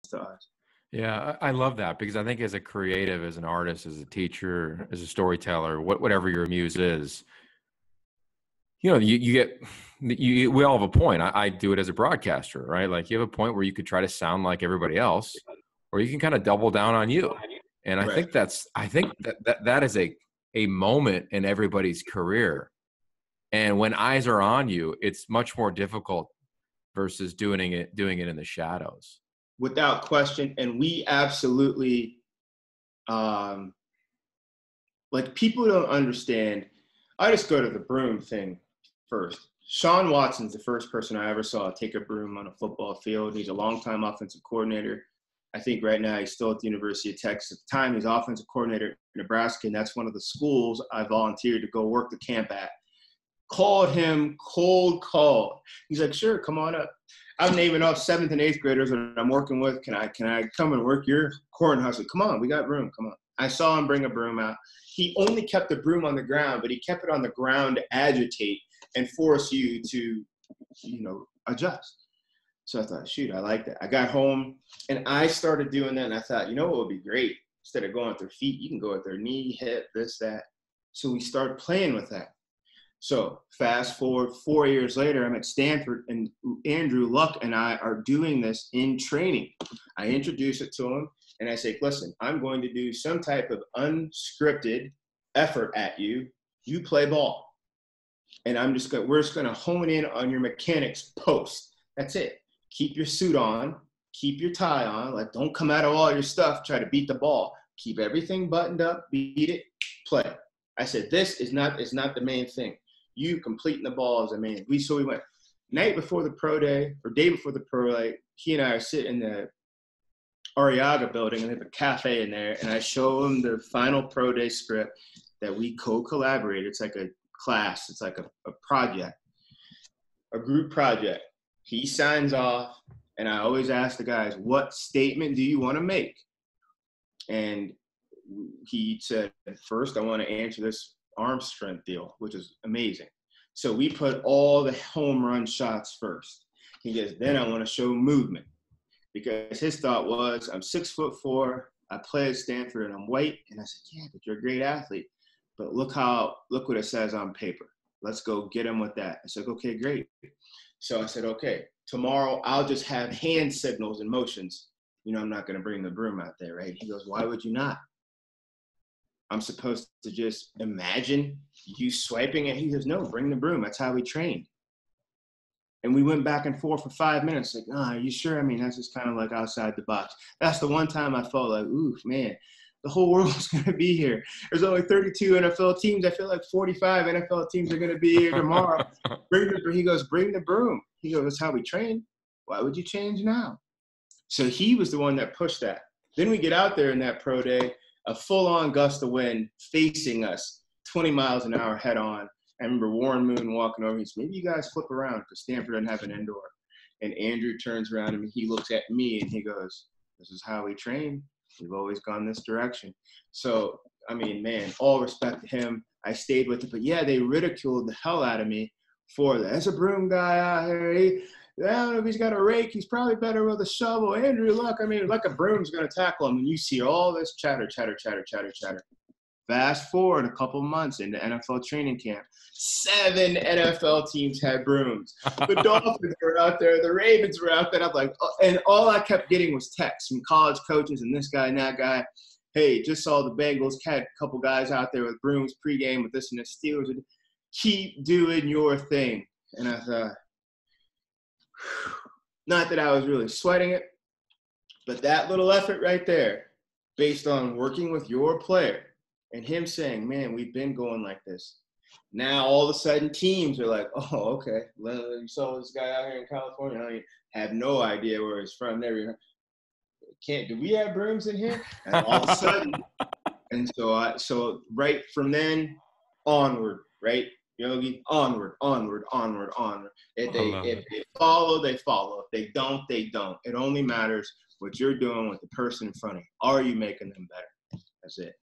to us. Yeah, I love that because I think as a creative, as an artist, as a teacher, as a storyteller, whatever your muse is, you get, we all have a point. I do it as a broadcaster, right? Like you have a point where you could try to sound like everybody else, or you can kind of double down on you. And I Right. think that is a moment in everybody's career. And when eyes are on you, it's much more difficult versus doing it in the shadows. Without question. And we absolutely, like people don't understand. I just go to the broom thing first. Sean Watson's the first person I ever saw take a broom on a football field. He's a longtime offensive coordinator. I think right now he's still at the University of Texas. At the time, he's offensive coordinator in Nebraska, and that's one of the schools I volunteered to go work the camp at. Called him, cold called. He's like, sure, come on up. I'm naming off 7th and 8th graders that I'm working with. Can I come and work your courthouse? Like, come on, we got room. Come on. I saw him bring a broom out. He only kept the broom on the ground, but he kept it on the ground to agitate and force you to, adjust. So I thought, shoot, I like that. I got home and I started doing that. And I thought, what would be great? Instead of going with their feet, you can go with their knee, hip, this, that. So we started playing with that. So fast forward 4 years later, I'm at Stanford, and Andrew Luck and I are doing this in training. I introduce it to him, and I say, listen, I'm going to do some type of unscripted effort at you. You play ball. And we're just going to hone in on your mechanics post. That's it. Keep your suit on. Keep your tie on. Like, don't come out of all your stuff, try to beat the ball. Keep everything buttoned up, beat it, play. I said, this is not the main thing. You completing the ball is the main. So we went night before the pro day or day before the pro day. He and I are sitting in the Arriaga building, and they have a cafe in there. And I show him the final pro day script that we co-collaborated. It's like a class. It's like a project, a group project. He signs off, and I always ask the guys, what statement do you want to make? And he said, first, I want to answer this arm strength deal, which is amazing. So we put all the home run shots first. He goes, then I want to show movement, because his thought was, I'm 6'4", I play at Stanford, and I'm white. And I said, yeah, but you're a great athlete. But look what it says on paper. Let's go get him with that. I said, okay, great. So I said, okay, tomorrow I'll just have hand signals and motions. I'm not going to bring the broom out there, right? He goes, why would you not? I'm supposed to just imagine you swiping it. He goes, no, bring the broom. That's how we trained. And we went back and forth for 5 minutes. Like, are you sure? I mean, that's just kind of like outside the box. That's the one time I felt like, oof, man, the whole world's going to be here. There's only 32 NFL teams. I feel like 45 NFL teams are going to be here tomorrow. He goes, bring the broom. He goes, that's how we train. Why would you change now? So he was the one that pushed that. Then we get out there in that pro day, a full-on gust of wind facing us, 20 miles an hour head on. I remember Warren Moon walking over. He said, maybe you guys flip around because Stanford doesn't have an indoor. And Andrew turns around and he looks at me and he goes, this is how we train. We've always gone this direction. So, I mean, man, all respect to him. I stayed with it. But, yeah, they ridiculed the hell out of me for that. There's a broom guy out here. I don't know if he's got a rake. He's probably better with a shovel. Andrew Luck, I mean, like a broom's going to tackle him. And you see all this chatter. Fast forward a couple months into NFL training camp. 7 NFL teams had brooms. The Dolphins were out there. The Ravens were out there. I'm like, and all I kept getting was texts from college coaches and this guy and that guy. Hey, just saw the Bengals had a couple guys out there with brooms pregame with this and the Steelers. Keep doing your thing. And I thought, not that I was really sweating it, but that little effort right there, based on working with your player and him saying, man, we've been going like this. Now all of a sudden teams are like, oh, okay. Well, you saw this guy out here in California. I have no idea where he's from. Do we have brooms in here? And all of a sudden, and so right from then onward, right? Yogi, onward. If they follow, they follow. If they don't, they don't. It only matters what you're doing with the person in front of you. Are you making them better? That's it.